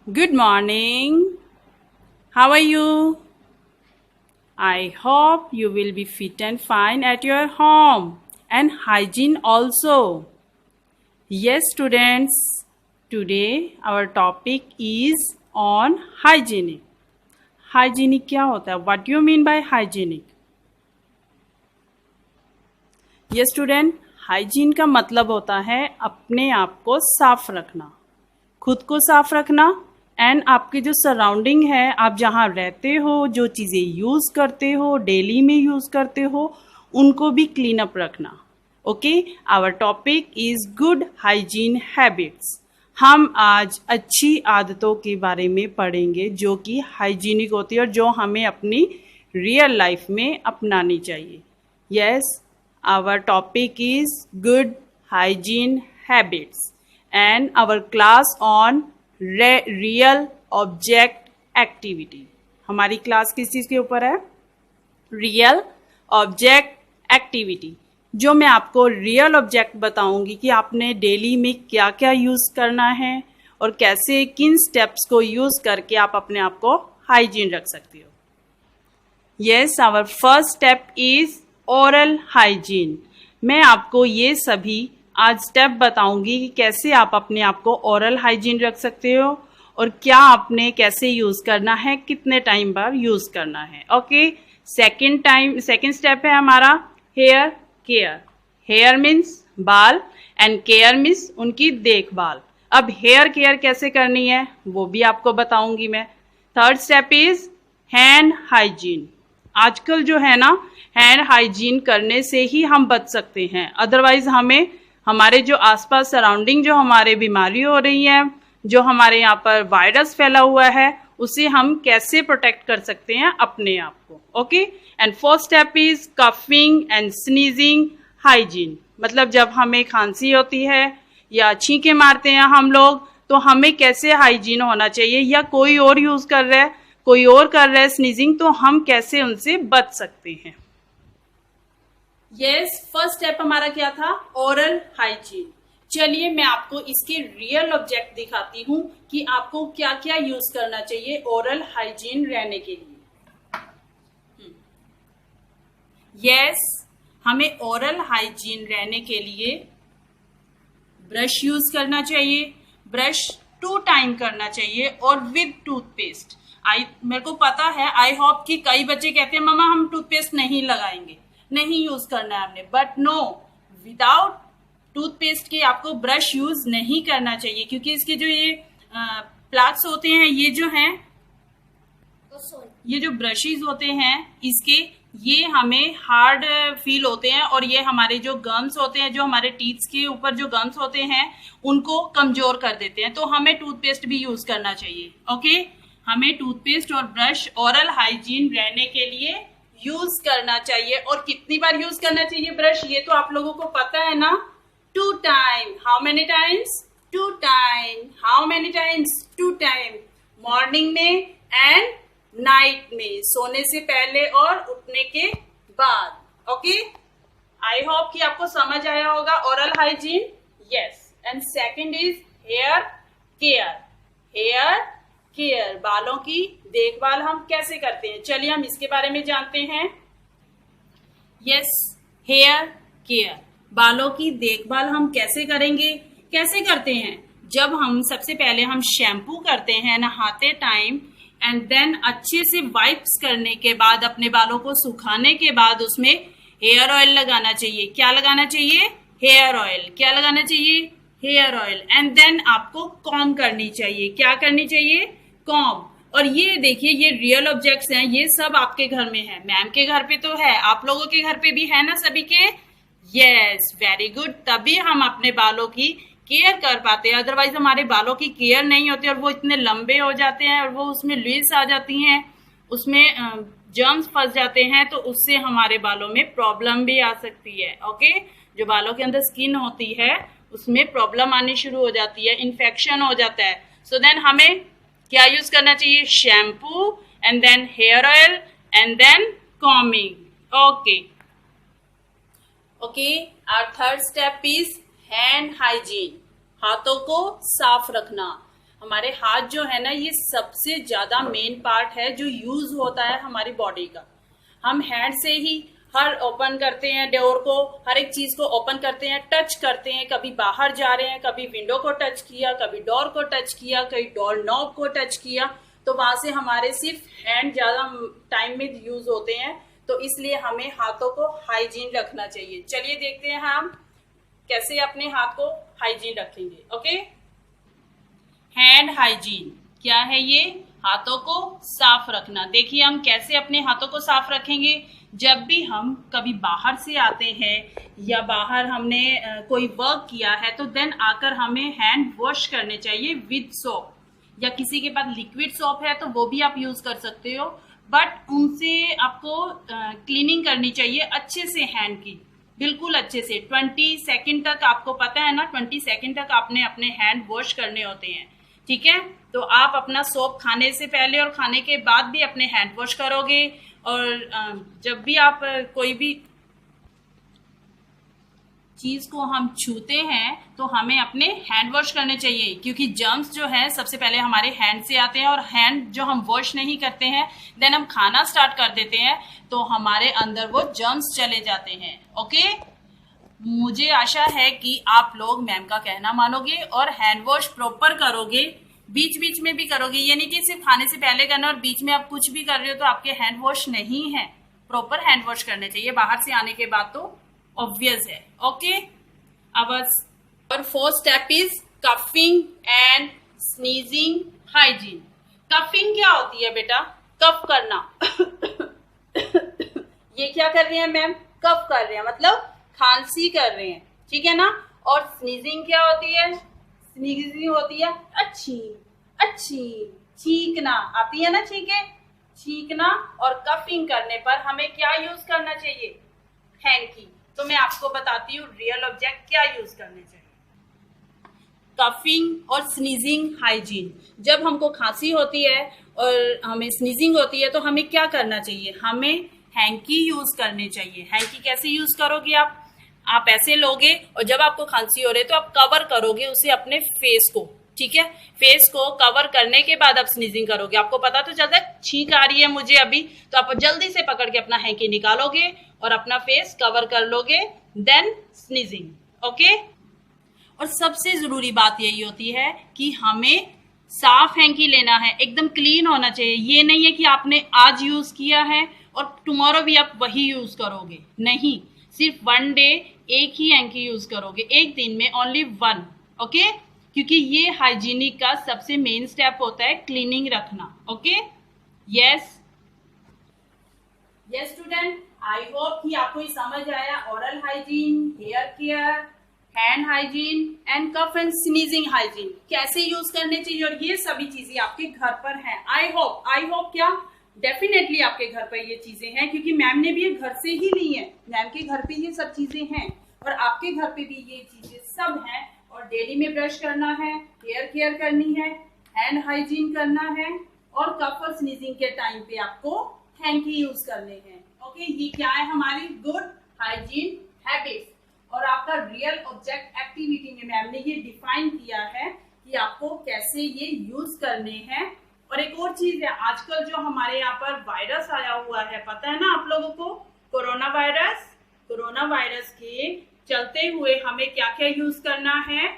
Good morning. How are you? I hope you will be fit and fine at your home and hygiene also. Yes, students, today our topic is on hygienic. Hygienic क्या होता है? What do you mean by hygienic? Yes, student, hygiene का मतलब होता है अपने आप को साफ रखना, खुद को साफ रखना एंड आपकी जो सराउंडिंग है, आप जहाँ रहते हो, जो चीज़ें यूज़ करते हो, डेली में यूज़ करते हो, उनको भी क्लीन अप रखना. Okay, our topic is good hygiene habits. हम आज अच्छी आदतों के बारे में पढ़ेंगे जो कि हाइजीनिक होती है और जो हमें अपनी रियल लाइफ में अपनानी चाहिए. Yes, our topic is good hygiene habits and our class on real object activity. हमारी क्लास किस चीज़ के ऊपर है? Real object activity. जो मैं आपको रियल ऑब्जेक्ट बताऊंगी कि आपने डेली में क्या क्या यूज़ करना है और कैसे किन स्टेप्स को यूज़ करके आप अपने आप को हाइजीन रख सकते हो. Yes, our first step is oral hygiene. मैं आपको ये सभी आज स्टेप बताऊंगी कि कैसे आप अपने आप को ओरल हाइजीन रख सकते हो और क्या आपने कैसे यूज करना है, कितने टाइम बाद यूज करना है. ओके, सेकेंड स्टेप है हमारा हेयर केयर. हेयर मीन्स बाल एंड केयर मीन्स उनकी देखभाल. अब हेयर केयर कैसे करनी है वो भी आपको बताऊंगी मैं. Third step is hand hygiene. आजकल जो है ना, हैंड हाइजीन करने से ही हम बच सकते हैं, अदरवाइज हमें हमारे जो आसपास सराउंडिंग जो हमारे बीमारी हो रही है, जो हमारे यहाँ पर वायरस फैला हुआ है, उसे हम कैसे प्रोटेक्ट कर सकते हैं अपने आप को. Okay, and fourth step is coughing and sneezing hygiene. मतलब जब हमें खांसी होती है या छींके मारते हैं हम लोग, तो हमें कैसे हाइजीन होना चाहिए, या कोई और यूज कर रहा है, कोई और कर रहा है स्नीजिंग, तो हम कैसे उनसे बच सकते हैं. यस, फर्स्ट स्टेप हमारा क्या था? Oral hygiene. चलिए मैं आपको इसके रियल ऑब्जेक्ट दिखाती हूँ कि आपको क्या क्या यूज करना चाहिए ओरल हाइजीन रहने के लिए. यस, हमें ओरल हाइजीन रहने के लिए ब्रश यूज करना चाहिए. ब्रश 2 टाइम करना चाहिए और विद टूथपेस्ट. मेरे को पता है, आई होप कि कई बच्चे कहते हैं मम्मा हम टूथपेस्ट नहीं लगाएंगे, नहीं यूज करना है हमने, बट नो, विदाउट टूथपेस्ट के आपको ब्रश यूज नहीं करना चाहिए, क्योंकि इसके जो ये प्लाक्स होते हैं, ये जो हैं, ये जो ब्रशेस होते हैं इसके, ये हमें हार्ड फील होते हैं और ये हमारे जो गम्स होते हैं, जो हमारे टीथ के ऊपर जो गम्स होते हैं, उनको कमजोर कर देते हैं. तो हमें टूथपेस्ट भी यूज करना चाहिए. ओके, हमें टूथपेस्ट और ब्रश ओरल हाइजीन रहने के लिए यूज करना चाहिए. और कितनी बार यूज करना चाहिए ब्रश, ये तो आप लोगों को पता है ना. 2 time. How many times? 2 time. How many times? 2 time. Morning में एंड नाइट में, सोने से पहले और उठने के बाद. ओके, आई होप कि आपको समझ आया होगा oral hygiene. Yes, and second is hair care. Hair care, बालों की देखभाल हम कैसे करते हैं, चलिए हम इसके बारे में जानते हैं. यस, हेयर केयर, बालों की देखभाल हम कैसे करेंगे, कैसे करते हैं? जब हम सबसे पहले हम शैम्पू करते हैं नहाते टाइम, एंड देन अच्छे से वाइप्स करने के बाद, अपने बालों को सुखाने के बाद उसमें हेयर ऑयल लगाना चाहिए. क्या लगाना चाहिए? Hair oil. क्या लगाना चाहिए? Hair oil. एंड देन आपको कॉम्ब करनी चाहिए. क्या करनी चाहिए? कॉम्ब. और ये देखिए, ये रियल ऑब्जेक्ट्स हैं, ये सब आपके घर में है. मैम के घर पे तो है, आप लोगों के घर पे भी है ना सभी के. Yes, very good. तभी हम अपने बालों की केयर कर पाते हैं, अदरवाइज हमारे बालों की केयर नहीं होती और वो इतने लंबे हो जाते हैं और वो उसमें लुइस आ जाती हैं, उसमें जर्म्स फंस जाते हैं, तो उससे हमारे बालों में प्रॉब्लम भी आ सकती है. ओके, जो बालों के अंदर स्किन होती है उसमें प्रॉब्लम आनी शुरू हो जाती है, इन्फेक्शन हो जाता है. सो देन हमें क्या यूज करना चाहिए? Shampoo and then hair oil and then combing. Okay okay, our third step is hand hygiene. हाथों को साफ रखना. हमारे हाथ जो है ना, ये सबसे ज्यादा मेन पार्ट है जो यूज होता है हमारी बॉडी का। हम हैंड से ही हर ओपन करते हैं, डोर को, हर एक चीज को ओपन करते हैं, टच करते हैं। कभी बाहर जा रहे हैं, कभी विंडो को टच किया, कभी डोर को टच किया, कभी डोर नॉब को टच किया, तो वहां से हमारे सिर्फ हैंड ज्यादा टाइम में यूज होते हैं। तो इसलिए हमें हाथों को हाइजीन रखना चाहिए। चलिए देखते हैं हम कैसे अपने हाथ को हाइजीन रखेंगे। ओके, हैंड हाइजीन क्या है? ये हाथों को साफ रखना। देखिए हम कैसे अपने हाथों को साफ रखेंगे। जब भी हम कभी बाहर से आते हैं या बाहर हमने कोई वर्क किया है, तो देन आकर हमें हैंड वॉश करने चाहिए विद सोप, या किसी के पास लिक्विड सोप है तो वो भी आप यूज कर सकते हो, बट उनसे आपको क्लीनिंग करनी चाहिए अच्छे से हैंड की, बिल्कुल अच्छे से। 20 सेकेंड तक, आपको पता है ना, 20 सेकेंड तक आपने अपने हैंड वॉश करने होते हैं। ठीक है, तो आप अपना सोप खाने से पहले और खाने के बाद भी अपने हैंड वॉश करोगे। और जब भी आप कोई भी चीज को हम छूते हैं तो हमें अपने हैंड वॉश करने चाहिए, क्योंकि जर्म्स जो है सबसे पहले हमारे हैंड से आते हैं, और हैंड जो हम वॉश नहीं करते हैं, देन हम खाना स्टार्ट कर देते हैं तो हमारे अंदर वो जर्म्स चले जाते हैं। ओके, मुझे आशा है कि आप लोग मैम का कहना मानोगे और हैंड वॉश प्रॉपर करोगे, बीच बीच में भी करोगे। ये नहीं कि सिर्फ खाने से पहले करना और बीच में आप कुछ भी कर रहे हो तो आपके हैंड वॉश नहीं है। प्रॉपर हैंड वॉश करने चाहिए बाहर से आने के बाद, तो ऑब्वियस है। ओके, अब और fourth step is coughing and sneezing hygiene. Coughing क्या होती है बेटा? कफ करना। ये क्या कर रहे हैं मैम? कफ कर रहे हैं, मतलब खांसी कर रहे हैं, ठीक है ना। और स्नीजिंग क्या होती है? स्नीजिंग होती है अच्छी अच्छी छींकना, आती है ना, छींकना। और कफिंग करने पर हमें क्या यूज करना चाहिए? हैंकी। तो मैं आपको बताती हूँ रियल ऑब्जेक्ट क्या यूज करने चाहिए। कफिंग और स्नीजिंग हाइजीन। जब हमको खांसी होती है और हमें स्नीजिंग होती है तो हमें क्या करना चाहिए? हमें हैंकी यूज करनी चाहिए। हैंकी कैसे यूज करोगे आप ऐसे लोगे और जब आपको खांसी हो रही है तो आप कवर करोगे उसे अपने फेस को, ठीक है। फेस को कवर करने के बाद आप स्नीजिंग करोगे। आपको पता तो चलता है छींक आ रही है मुझे अभी, तो आप जल्दी से पकड़ के अपना हैंकी निकालोगे और अपना फेस कवर कर लोगे, देन स्नीजिंग। ओके, और सबसे जरूरी बात यही होती है कि हमें साफ हैंकी लेना है, एकदम क्लीन होना चाहिए। ये नहीं है कि आपने आज यूज किया है और टुमारो भी आप वही यूज करोगे, नहीं, सिर्फ 1 डे एक ही हैंकी यूज करोगे, एक दिन में ओनली 1। ओके, क्योंकि ये हाइजीनिक का सबसे मेन स्टेप होता है क्लीनिंग रखना। Okay, yes student, I hope कि आपको ये समझ आया। Oral hygiene, hair care, hand hygiene and cough and sneezing hygiene कैसे यूज करने चाहिए, और ये सभी चीजें आपके घर पर हैं। आई होप क्या, डेफिनेटली आपके घर पर ये चीजें हैं, क्योंकि मैम ने भी ये घर से ही ली है। मैम के घर पे ये सब चीजें हैं और आपके घर पे भी ये चीजें सब हैं। और डेली में ब्रश करना है, हेयर केयर करनी है, हैंड हाइजीन करना है, और कफ और स्नीजिंग के टाइम पे आपको हैंकी यूज करने हैं। ओके, ये क्या है? हमारी गुड हाइजीन हैबिट्स। और आपका रियल ऑब्जेक्ट एक्टिविटी में मैम ने ये डिफाइन किया है कि आपको कैसे ये यूज करने हैं। और एक और चीज है, आजकल जो हमारे यहाँ पर वायरस आया हुआ है, पता है ना आप लोगों को, कोरोना वायरस के चलते हुए हमें क्या क्या यूज करना है।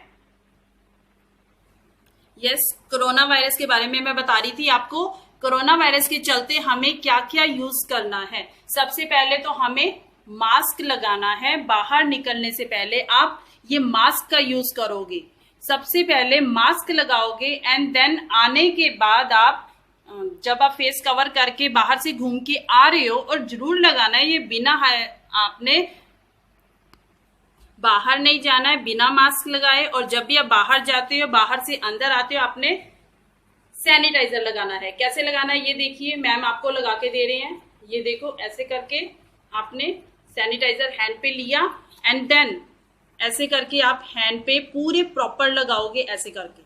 कोरोना वायरस के बारे में मैं बता रही थी आपको। कोरोना वायरस के चलते हमें क्या क्या यूज करना है। सबसे पहले तो हमें मास्क लगाना है। बाहर निकलने से पहले आप ये मास्क का यूज करोगे। सबसे पहले मास्क लगाओगे एंड देन आने के बाद आप जब आप फेस कवर करके बाहर से घूम के आ रहे हो, और जरूर लगाना है ये, बिना आपने बाहर नहीं जाना है बिना मास्क लगाए। और जब भी आप बाहर जाते हो, बाहर से अंदर आते हो, आपने सैनिटाइजर लगाना है। कैसे लगाना है ये देखिए, मैम आपको लगा के दे रहे हैं। ये देखो, ऐसे करके आपने सैनिटाइजर हैंड पे लिया एंड देन ऐसे करके आप हैंड पे पूरे प्रॉपर लगाओगे, ऐसे करके।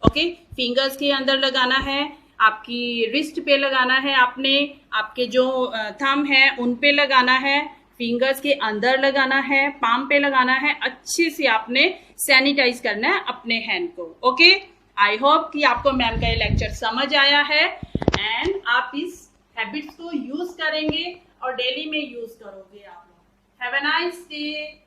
ओके, फिंगर्स के अंदर लगाना है, आपकी रिस्ट पे लगाना है, आपने आपके जो थंब है उन पे लगाना है, फिंगर्स के अंदर लगाना है, पाम पे लगाना है। अच्छे से आपने सैनिटाइज करना है अपने हैंड को। ओके, आई होप कि आपको मैम का ये लेक्चर समझ आया है एंड आप इस हैबिट्स को यूज करेंगे और डेली में यूज करोगे आप लोग। Have a nice day.